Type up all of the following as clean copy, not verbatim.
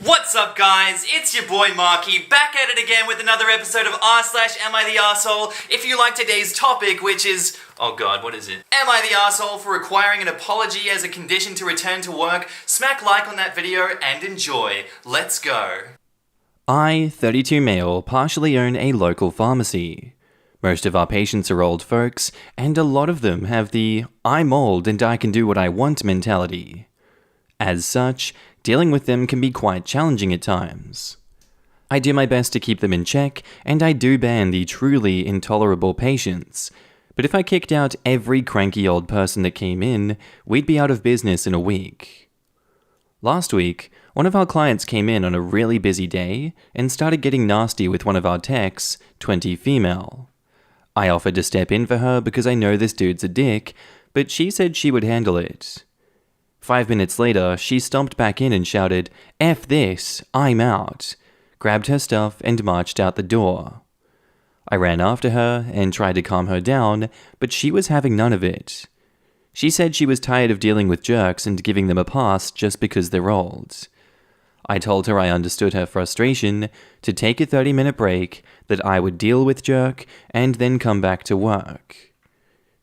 What's up, guys? It's your boy Markee, back at it again with another episode of r/Am I the Arsehole? If you like today's topic, which is... oh god, what is it? Am I the arsehole for requiring an apology as a condition to return to work? Smack like on that video and enjoy. Let's go. I, 32 male, partially own a local pharmacy. Most of our patients are old folks, and a lot of them have the I'm old and I can do what I want mentality. As such, dealing with them can be quite challenging at times. I do my best to keep them in check, and I do ban the truly intolerable patients. But if I kicked out every cranky old person that came in, we'd be out of business in a week. Last week, one of our clients came in on a really busy day and started getting nasty with one of our techs, 20 female. I offered to step in for her because I know this dude's a dick, but she said she would handle it. 5 minutes later, she stomped back in and shouted, "F this, I'm out," grabbed her stuff and marched out the door. I ran after her and tried to calm her down, but she was having none of it. She said she was tired of dealing with jerks and giving them a pass just because they're old. I told her I understood her frustration, to take a 30-minute break, that I would deal with jerk, and then come back to work.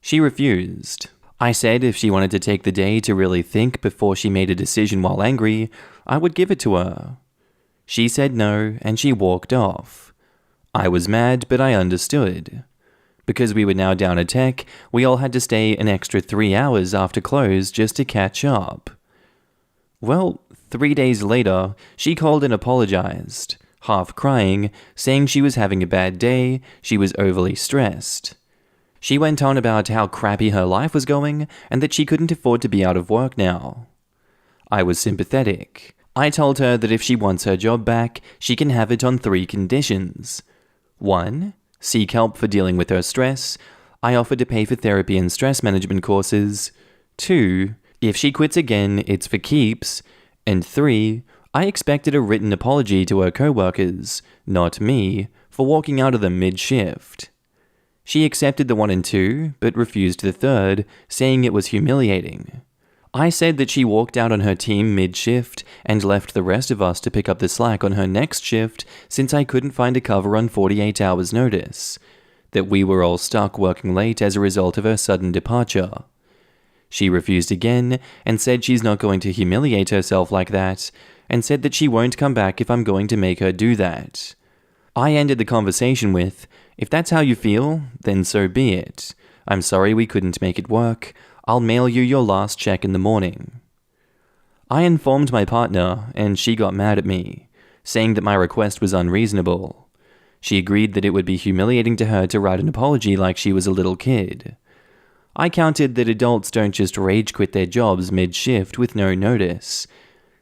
She refused. I said if she wanted to take the day to really think before she made a decision while angry, I would give it to her. She said no, and she walked off. I was mad, but I understood. Because we were now down a tech, we all had to stay an extra 3 hours after close just to catch up. Well, 3 days later, she called and apologized, half crying, saying she was having a bad day, she was overly stressed. She went on about how crappy her life was going and that she couldn't afford to be out of work now. I was sympathetic. I told her that if she wants her job back, she can have it on 3 conditions. 1. Seek help for dealing with her stress. I offered to pay for therapy and stress management courses. 2. If she quits again, it's for keeps. And 3. I expected a written apology to her co-workers, not me, for walking out of them mid-shift. She accepted the 1 and 2, but refused the 3rd, saying it was humiliating. I said that she walked out on her team mid-shift and left the rest of us to pick up the slack on her next shift since I couldn't find a cover on 48 hours notice, that we were all stuck working late as a result of her sudden departure. She refused again and said she's not going to humiliate herself like that, and said that she won't come back if I'm going to make her do that. I ended the conversation with, "If that's how you feel, then so be it. I'm sorry we couldn't make it work. I'll mail you your last check in the morning." I informed my partner, and she got mad at me, saying that my request was unreasonable. She agreed that it would be humiliating to her to write an apology like she was a little kid. I countered that adults don't just rage quit their jobs mid-shift with no notice.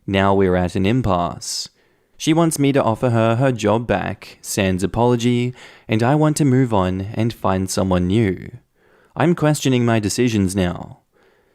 Now we're at an impasse. She wants me to offer her her job back, sans apology, and I want to move on and find someone new. I'm questioning my decisions now.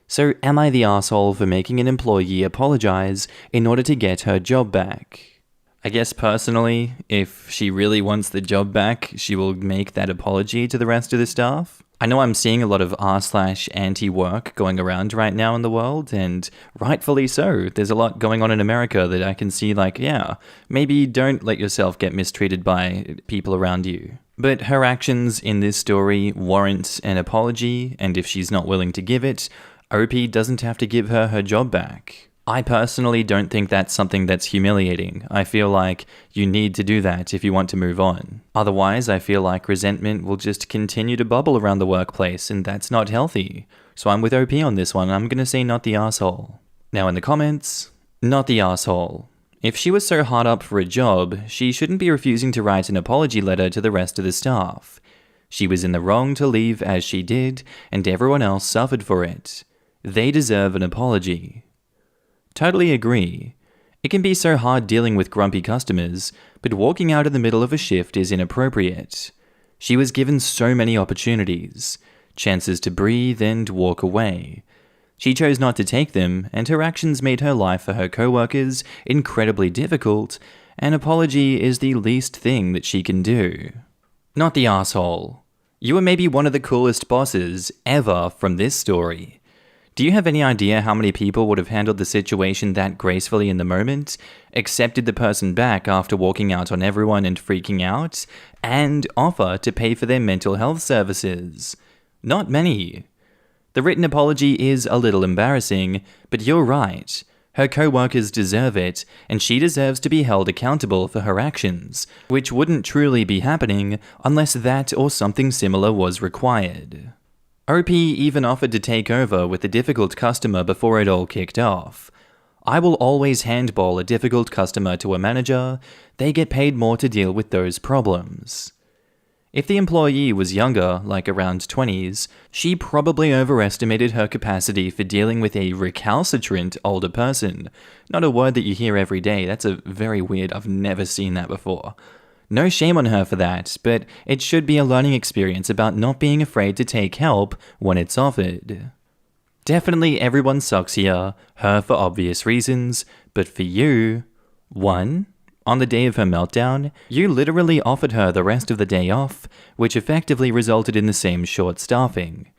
So am I the arsehole for making an employee apologize in order to get her job back? I guess personally, if she really wants the job back, she will make that apology to the rest of the staff. I know I'm seeing a lot of r/anti work going around right now in the world, and rightfully so. There's a lot going on in America that I can see like, yeah, maybe don't let yourself get mistreated by people around you. But her actions in this story warrant an apology, and if she's not willing to give it, OP doesn't have to give her her job back. I personally don't think that's something that's humiliating. I feel like you need to do that if you want to move on. Otherwise, I feel like resentment will just continue to bubble around the workplace, and that's not healthy. So I'm with OP on this one. I'm gonna say not the arsehole. Now in the comments, not the arsehole. If she was so hard up for a job, she shouldn't be refusing to write an apology letter to the rest of the staff. She was in the wrong to leave as she did, and everyone else suffered for it. They deserve an apology. Totally agree. It can be so hard dealing with grumpy customers, but walking out in the middle of a shift is inappropriate. She was given so many opportunities, chances to breathe and walk away. She chose not to take them, and her actions made her life for her co-workers incredibly difficult. An apology is the least thing that she can do. Not the arsehole. You are maybe one of the coolest bosses ever from this story. Do you have any idea how many people would have handled the situation that gracefully in the moment, accepted the person back after walking out on everyone and freaking out, and offer to pay for their mental health services? Not many. The written apology is a little embarrassing, but you're right. Her co-workers deserve it, and she deserves to be held accountable for her actions, which wouldn't truly be happening unless that or something similar was required. OP even offered to take over with a difficult customer before it all kicked off. I will always handball a difficult customer to a manager. They get paid more to deal with those problems. If the employee was younger, like around 20s, she probably overestimated her capacity for dealing with a recalcitrant older person. Not a word that you hear every day. That's a very weird, I've never seen that before. No shame on her for that, but it should be a learning experience about not being afraid to take help when it's offered. Definitely everyone sucks here, her for obvious reasons, but for you, 1. On the day of her meltdown, you literally offered her the rest of the day off, which effectively resulted in the same short staffing.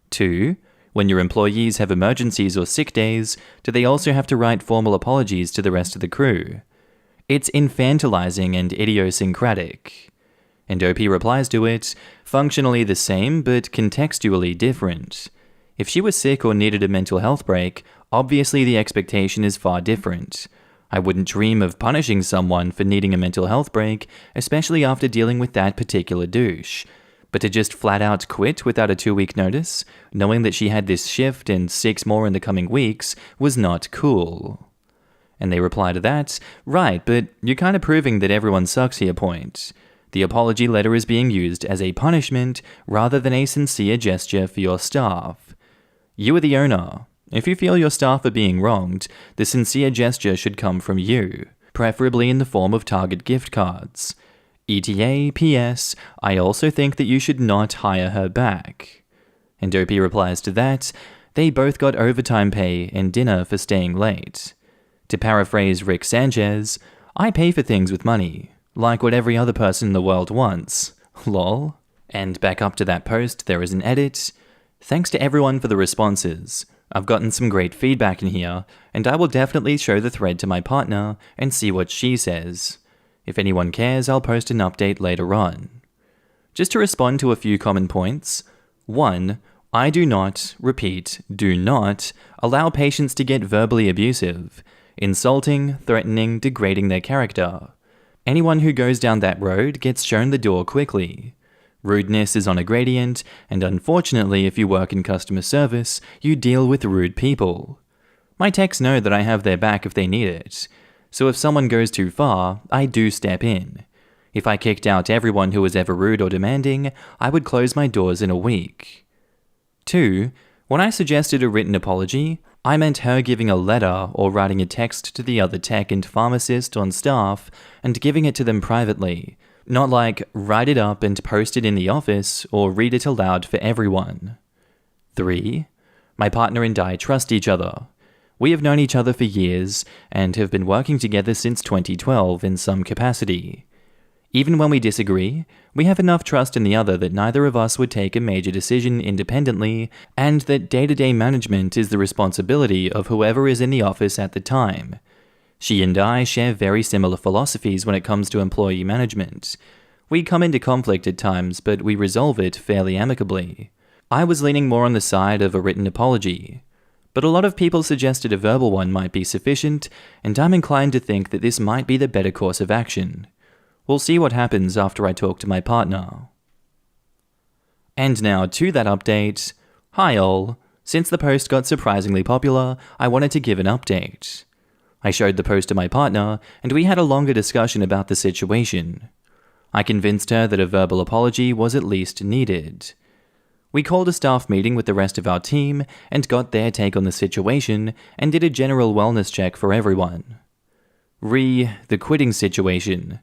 2. When your employees have emergencies or sick days, do they also have to write formal apologies to the rest of the crew? It's infantilizing and idiosyncratic. And OP replies to it, functionally the same but contextually different. If she was sick or needed a mental health break, obviously the expectation is far different. I wouldn't dream of punishing someone for needing a mental health break, especially after dealing with that particular douche. But to just flat out quit without a 2-week notice, knowing that she had this shift and 6 more in the coming weeks, was not cool. And they reply to that, right, but you're kind of proving that everyone sucks here point. The apology letter is being used as a punishment rather than a sincere gesture for your staff. You are the owner. If you feel your staff are being wronged, the sincere gesture should come from you, preferably in the form of Target gift cards. ETA, PS, I also think that you should not hire her back. And OP replies to that, they both got overtime pay and dinner for staying late. To paraphrase Rick Sanchez, I pay for things with money, like what every other person in the world wants. Lol. And back up to that post, there is an edit. Thanks to everyone for the responses. I've gotten some great feedback in here, and I will definitely show the thread to my partner and see what she says. If anyone cares, I'll post an update later on. Just to respond to a few common points. 1. I do not, repeat, do not, allow patients to get verbally abusive, insulting, threatening, degrading their character. Anyone who goes down that road gets shown the door quickly. Rudeness is on a gradient, and unfortunately if you work in customer service, you deal with rude people. My techs know that I have their back if they need it, so if someone goes too far, I do step in. If I kicked out everyone who was ever rude or demanding, I would close my doors in a week. 2. When I suggested a written apology, I meant her giving a letter or writing a text to the other tech and pharmacist on staff and giving it to them privately, not like write it up and post it in the office or read it aloud for everyone. 3. My partner and I trust each other. We have known each other for years and have been working together since 2012 in some capacity. Even when we disagree, we have enough trust in the other that neither of us would take a major decision independently, and that day-to-day management is the responsibility of whoever is in the office at the time. She and I share very similar philosophies when it comes to employee management. We come into conflict at times, but we resolve it fairly amicably. I was leaning more on the side of a written apology, but a lot of people suggested a verbal one might be sufficient, and I'm inclined to think that this might be the better course of action. We'll see what happens after I talk to my partner. And now to that update. Hi all. Since the post got surprisingly popular, I wanted to give an update. I showed the post to my partner, and we had a longer discussion about the situation. I convinced her that a verbal apology was at least needed. We called a staff meeting with the rest of our team and got their take on the situation and did a general wellness check for everyone. The quitting situation.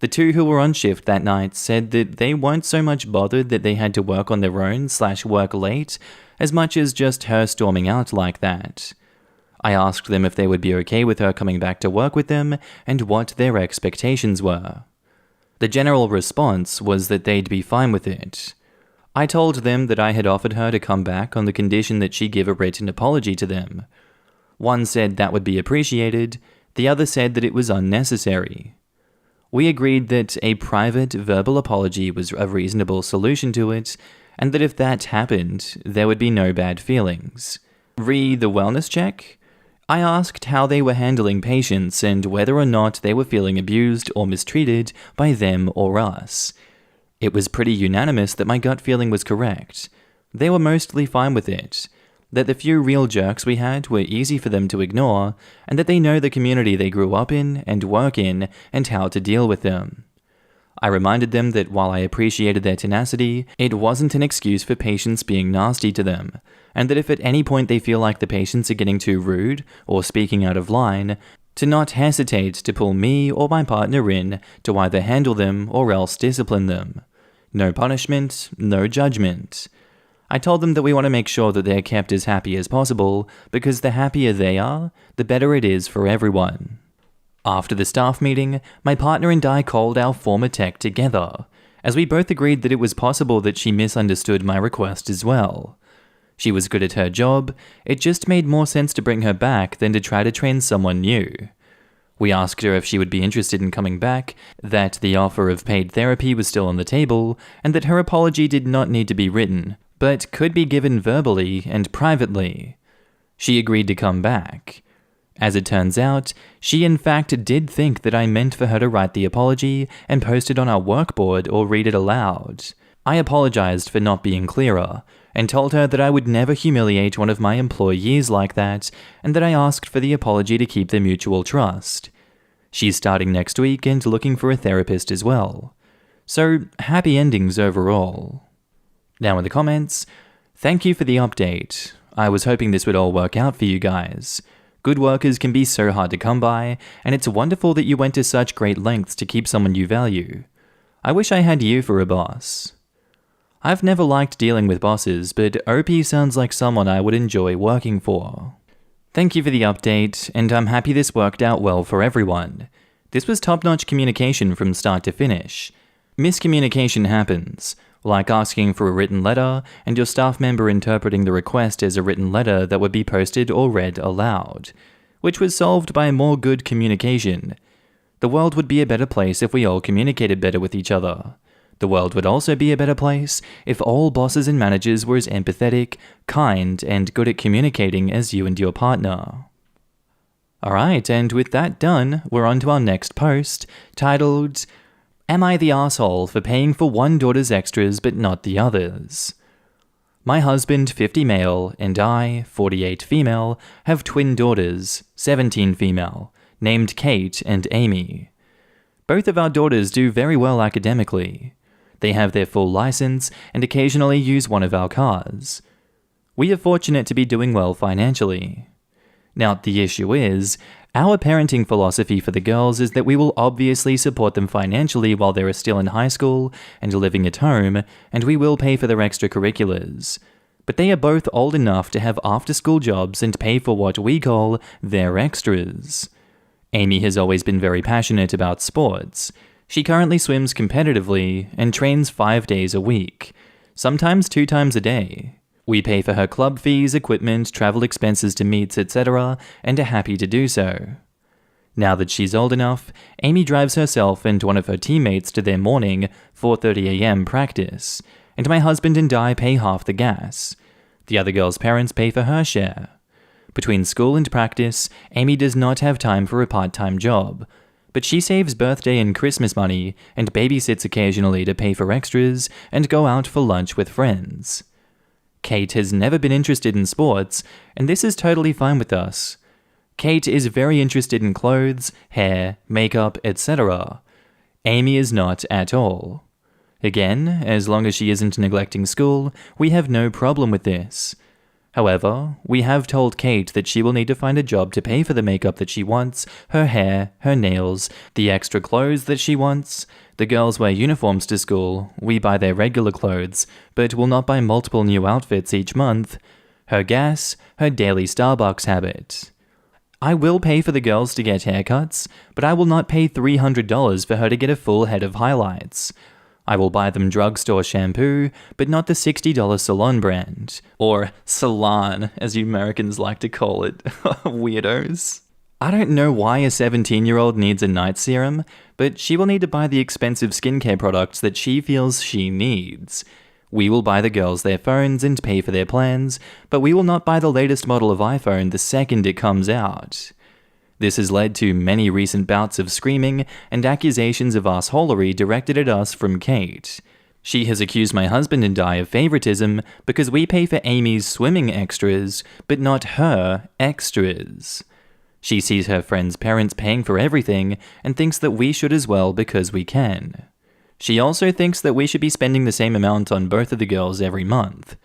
The two who were on shift that night said that they weren't so much bothered that they had to work on their own / work late, as much as just her storming out like that. I asked them if they would be okay with her coming back to work with them and what their expectations were. The general response was that they'd be fine with it. I told them that I had offered her to come back on the condition that she give a written apology to them. One said that would be appreciated, the other said that it was unnecessary. We agreed that a private verbal apology was a reasonable solution to it, and that if that happened, there would be no bad feelings. Re the wellness check? I asked how they were handling patients and whether or not they were feeling abused or mistreated by them or us. It was pretty unanimous that my gut feeling was correct. They were mostly fine with it, that the few real jerks we had were easy for them to ignore, and that they know the community they grew up in and work in and how to deal with them. I reminded them that while I appreciated their tenacity, it wasn't an excuse for patients being nasty to them, and that if at any point they feel like the patients are getting too rude or speaking out of line, to not hesitate to pull me or my partner in to either handle them or else discipline them. No punishment, no judgment. I told them that we want to make sure that they're kept as happy as possible, because the happier they are, the better it is for everyone. After the staff meeting, my partner and I called our former tech together, as we both agreed that it was possible that she misunderstood my request as well. She was good at her job, it just made more sense to bring her back than to try to train someone new. We asked her if she would be interested in coming back, that the offer of paid therapy was still on the table, and that her apology did not need to be written, but could be given verbally and privately. She agreed to come back. As it turns out, she in fact did think that I meant for her to write the apology and post it on our workboard or read it aloud. I apologized for not being clearer, and told her that I would never humiliate one of my employees like that, and that I asked for the apology to keep the mutual trust. She's starting next week and looking for a therapist as well. So, happy endings overall. Now in the comments, thank you for the update. I was hoping this would all work out for you guys. Good workers can be so hard to come by, and it's wonderful that you went to such great lengths to keep someone you value. I wish I had you for a boss. I've never liked dealing with bosses, but OP sounds like someone I would enjoy working for. Thank you for the update, and I'm happy this worked out well for everyone. This was top-notch communication from start to finish. Miscommunication happens, like asking for a written letter and your staff member interpreting the request as a written letter that would be posted or read aloud, which was solved by more good communication. The world would be a better place if we all communicated better with each other. The world would also be a better place if all bosses and managers were as empathetic, kind, and good at communicating as you and your partner. Alright, and with that done, we're on to our next post, titled, Am I the asshole for paying for one daughter's extras but not the others? My husband, 50 male, and I, 48 female, have twin daughters, 17 female, named Kate and Amy. Both of our daughters do very well academically. They have their full license and occasionally use one of our cars. We are fortunate to be doing well financially. Now, the issue is, our parenting philosophy for the girls is that we will obviously support them financially while they are still in high school and living at home, and we will pay for their extracurriculars. But they are both old enough to have after-school jobs and pay for what we call their extras. Amy has always been very passionate about sports. She currently swims competitively and trains 5 days a week, sometimes 2 times a day. We pay for her club fees, equipment, travel expenses to meets, etc., and are happy to do so. Now that she's old enough, Amy drives herself and one of her teammates to their morning 4:30 a.m. practice, and my husband and I pay half the gas. The other girl's parents pay for her share. Between school and practice, Amy does not have time for a part-time job, but she saves birthday and Christmas money and babysits occasionally to pay for extras and go out for lunch with friends. Kate has never been interested in sports, and this is totally fine with us. Kate is very interested in clothes, hair, makeup, etc. Amy is not at all. Again, as long as she isn't neglecting school, we have no problem with this. However, we have told Kate that she will need to find a job to pay for the makeup that she wants, her hair, her nails, the extra clothes that she wants. The girls wear uniforms to school, we buy their regular clothes, but will not buy multiple new outfits each month. Her gas, her daily Starbucks habit. I will pay for the girls to get haircuts, but I will not pay $300 for her to get a full head of highlights. I will buy them drugstore shampoo, but not the $60 salon brand. Or salon, as you Americans like to call it. Weirdos. I don't know why a 17-year-old needs a night serum, but she will need to buy the expensive skincare products that she feels she needs. We will buy the girls their phones and pay for their plans, but we will not buy the latest model of iPhone the second it comes out. This has led to many recent bouts of screaming and accusations of assholery directed at us from Kate. She has accused my husband and I of favoritism because we pay for Amy's swimming extras, but not her extras. She sees her friends' parents paying for everything and thinks that we should as well because we can. She also thinks that we should be spending the same amount on both of the girls every month.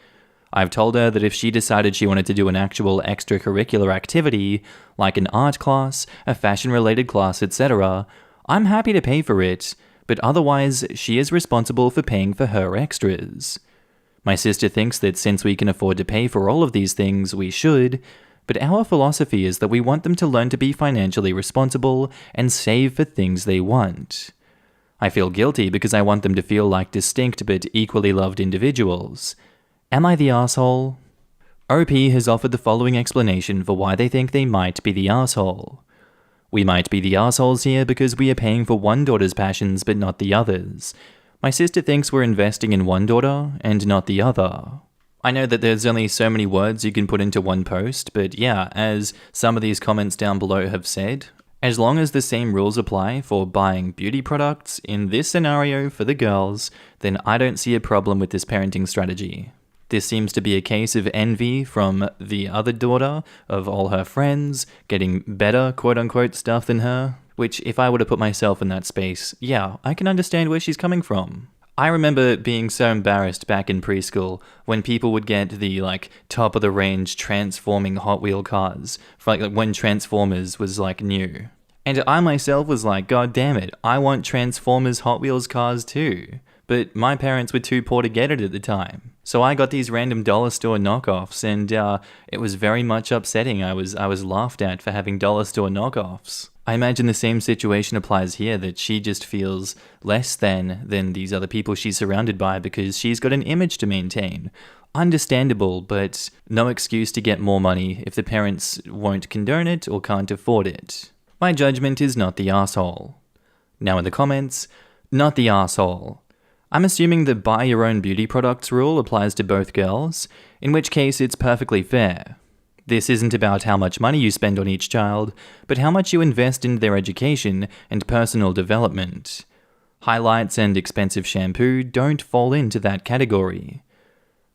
I've told her that if she decided she wanted to do an actual extracurricular activity, like an art class, a fashion-related class, etc., I'm happy to pay for it, but otherwise she is responsible for paying for her extras. My sister thinks that since we can afford to pay for all of these things, we should, but our philosophy is that we want them to learn to be financially responsible and save for things they want. I feel guilty because I want them to feel like distinct but equally loved individuals. Am I the asshole? OP has offered the following explanation for why they think they might be the asshole. We might be the assholes here because we are paying for one daughter's passions but not the other's. My sister thinks we're investing in one daughter and not the other. I know that there's only so many words you can put into one post, but yeah, as some of these comments down below have said, as long as the same rules apply for buying beauty products in this scenario for the girls, then I don't see a problem with this parenting strategy. This seems to be a case of envy from the other daughter of all her friends getting better quote-unquote stuff than her, which if I were to put myself in that space, yeah, I can understand where she's coming from. I remember being so embarrassed back in preschool when people would get the top-of-the-range transforming Hot Wheel cars, for when Transformers was new. And I myself was like, God damn it, I want Transformers Hot Wheels cars too. But my parents were too poor to get it at the time. So I got these random dollar store knockoffs, and it was very much upsetting. I was laughed at for having dollar store knockoffs. I imagine the same situation applies here, that she just feels less than these other people she's surrounded by because she's got an image to maintain. Understandable, but no excuse to get more money if the parents won't condone it or can't afford it. My judgment is not the asshole. Now in the comments, not the asshole. I'm assuming the buy your own beauty products rule applies to both girls, in which case it's perfectly fair. This isn't about how much money you spend on each child, but how much you invest in their education and personal development. Highlights and expensive shampoo don't fall into that category.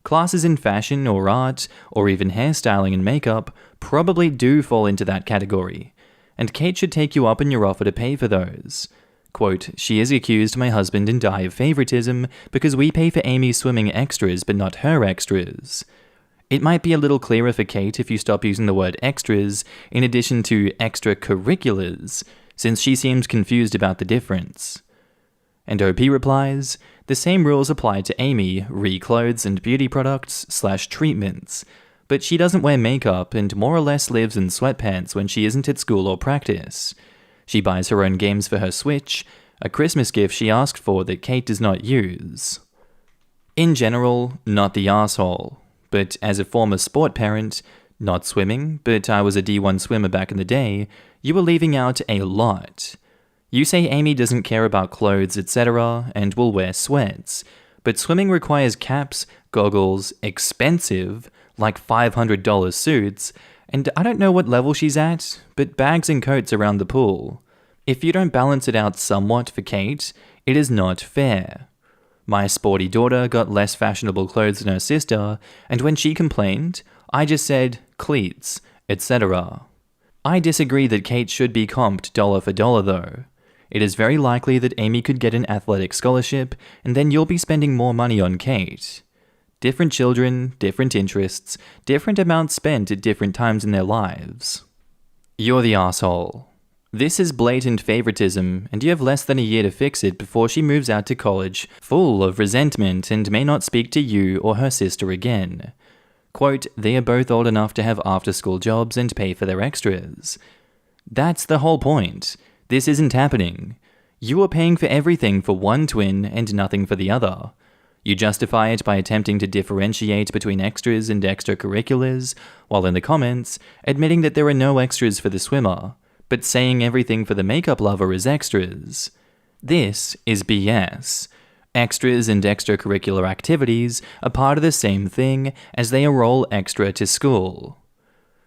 Classes in fashion or art, or even hairstyling and makeup, probably do fall into that category, and Kate should take you up on your offer to pay for those. Quote, she has accused my husband and I of favoritism because we pay for Amy's swimming extras but not her extras. It might be a little clearer for Kate if you stop using the word extras in addition to extracurriculars, since she seems confused about the difference. And OP replies, the same rules apply to Amy, re-clothes and beauty products/treatments, but she doesn't wear makeup and more or less lives in sweatpants when she isn't at school or practice. She buys her own games for her Switch, a Christmas gift she asked for that Kate does not use. In general, not the asshole, but as a former sport parent, not swimming, but I was a D1 swimmer back in the day, you are leaving out a lot. You say Amy doesn't care about clothes, etc., and will wear sweats, but swimming requires caps, goggles, expensive, like $500 suits, and I don't know what level she's at, but bags and coats around the pool. If you don't balance it out somewhat for Kate, it is not fair. My sporty daughter got less fashionable clothes than her sister, and when she complained, I just said, cleats, etc. I disagree that Kate should be comped dollar for dollar though. It is very likely that Amy could get an athletic scholarship, and then you'll be spending more money on Kate. Different children, different interests, different amounts spent at different times in their lives. You're the asshole. This is blatant favoritism, and you have less than a year to fix it before she moves out to college, full of resentment and may not speak to you or her sister again. Quote, they are both old enough to have after-school jobs and pay for their extras. That's the whole point. This isn't happening. You are paying for everything for one twin and nothing for the other. You justify it by attempting to differentiate between extras and extracurriculars, while in the comments, admitting that there are no extras for the swimmer, but saying everything for the makeup lover is extras. This is BS. Extras and extracurricular activities are part of the same thing, as they are all extra to school.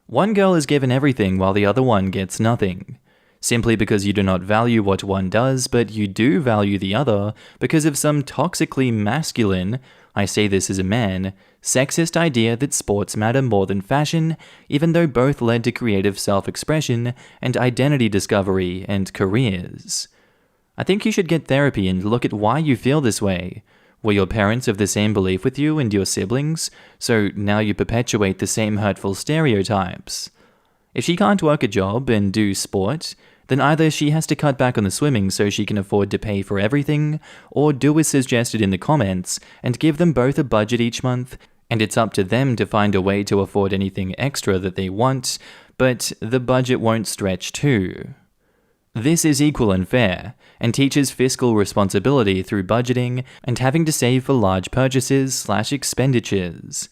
One girl is given everything while the other one gets nothing, simply because you do not value what one does, but you do value the other because of some toxically masculine, I say this as a man, sexist idea that sports matter more than fashion, even though both led to creative self-expression and identity discovery and careers. I think you should get therapy and look at why you feel this way. Were your parents of the same belief with you and your siblings, so now you perpetuate the same hurtful stereotypes? If she can't work a job and do sport, then either she has to cut back on the swimming so she can afford to pay for everything, or do as suggested in the comments and give them both a budget each month, and it's up to them to find a way to afford anything extra that they want, but the budget won't stretch too. This is equal and fair, and teaches fiscal responsibility through budgeting and having to save for large purchases/expenditures.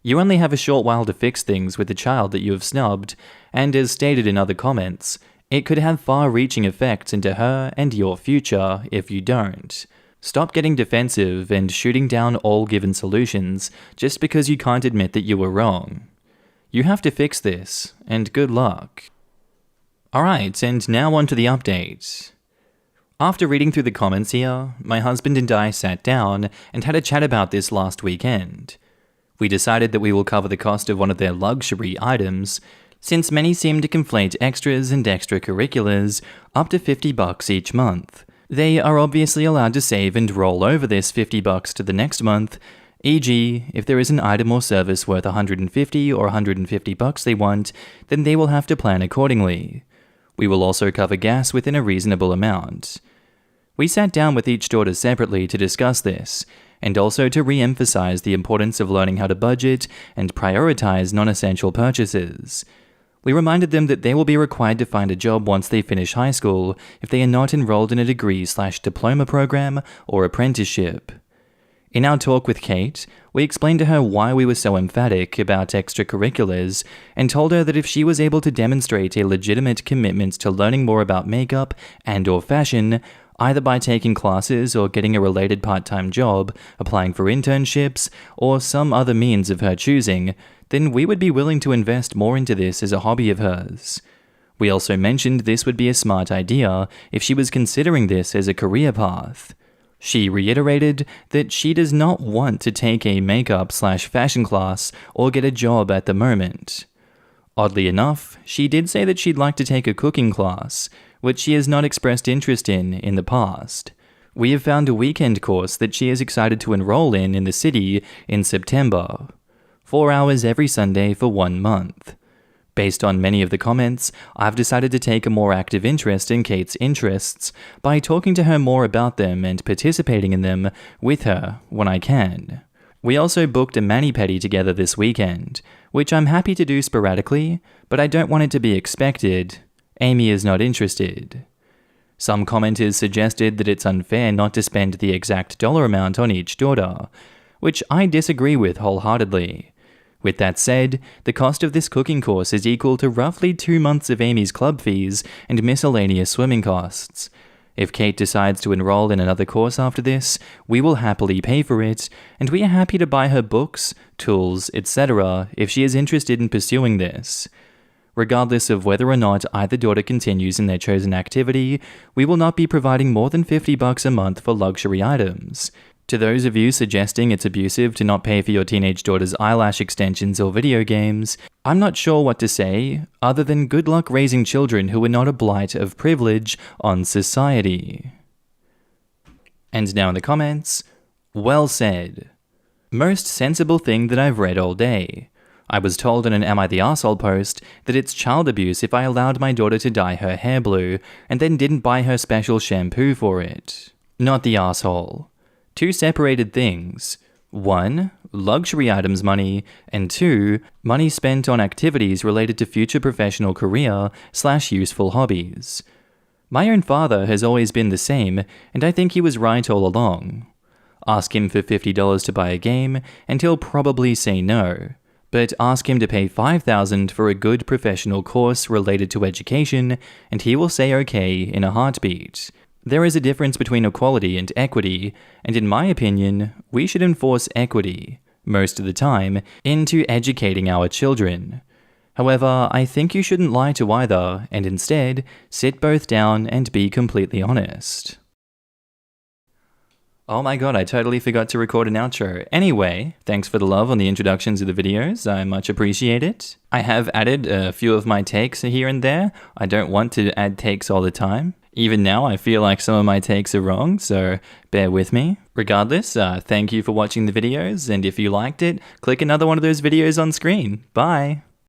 You only have a short while to fix things with the child that you have snubbed, and as stated in other comments, it could have far-reaching effects into her and your future if you don't. Stop getting defensive and shooting down all given solutions just because you can't admit that you were wrong. You have to fix this, and good luck. Alright, and now on to the update. After reading through the comments here, my husband and I sat down and had a chat about this last weekend. We decided that we will cover the cost of one of their luxury items, since many seem to conflate extras and extracurriculars up to $50 each month. They are obviously allowed to save and roll over this $50 to the next month, e.g., if there is an item or service worth $150 or $150 they want, then they will have to plan accordingly. We will also cover gas within a reasonable amount. We sat down with each daughter separately to discuss this, and also to re-emphasize the importance of learning how to budget and prioritize non-essential purchases. We reminded them that they will be required to find a job once they finish high school if they are not enrolled in a degree/diploma program or apprenticeship. In our talk with Kate, we explained to her why we were so emphatic about extracurriculars and told her that if she was able to demonstrate a legitimate commitment to learning more about makeup and/or fashion, either by taking classes or getting a related part-time job, applying for internships, or some other means of her choosing, then we would be willing to invest more into this as a hobby of hers. We also mentioned this would be a smart idea if she was considering this as a career path. She reiterated that she does not want to take a makeup/fashion class or get a job at the moment. Oddly enough, she did say that she'd like to take a cooking class, which she has not expressed interest in the past. We have found a weekend course that she is excited to enroll in the city in September. 4 hours every Sunday for 1 month. Based on many of the comments, I've decided to take a more active interest in Kate's interests by talking to her more about them and participating in them with her when I can. We also booked a mani-pedi together this weekend, which I'm happy to do sporadically, but I don't want it to be expected. Amy is not interested. Some commenters suggested that it's unfair not to spend the exact dollar amount on each daughter, which I disagree with wholeheartedly. With that said, the cost of this cooking course is equal to roughly 2 months of Amy's club fees and miscellaneous swimming costs. If Kate decides to enroll in another course after this, we will happily pay for it, and we are happy to buy her books, tools, etc. if she is interested in pursuing this. Regardless of whether or not either daughter continues in their chosen activity, we will not be providing more than $50 a month for luxury items. To those of you suggesting it's abusive to not pay for your teenage daughter's eyelash extensions or video games, I'm not sure what to say, other than good luck raising children who are not a blight of privilege on society. And now in the comments, well said. Most sensible thing that I've read all day. I was told in an Am I the Arsehole post that it's child abuse if I allowed my daughter to dye her hair blue and then didn't buy her special shampoo for it. Not the arsehole. 2 separated things. 1, luxury items money, and 2, money spent on activities related to future professional career/useful hobbies. My own father has always been the same, and I think he was right all along. Ask him for $50 to buy a game, and he'll probably say no. But ask him to pay $5,000 for a good professional course related to education, and he will say okay in a heartbeat. There is a difference between equality and equity, and in my opinion, we should enforce equity, most of the time, into educating our children. However, I think you shouldn't lie to either, and instead, sit both down and be completely honest. Oh my god, I totally forgot to record an outro. Anyway, thanks for the love on the introductions of the videos, I much appreciate it. I have added a few of my takes here and there. I don't want to add takes all the time. Even now, I feel like some of my takes are wrong, so bear with me. Regardless, thank you for watching the videos, and if you liked it, click another one of those videos on screen. Bye!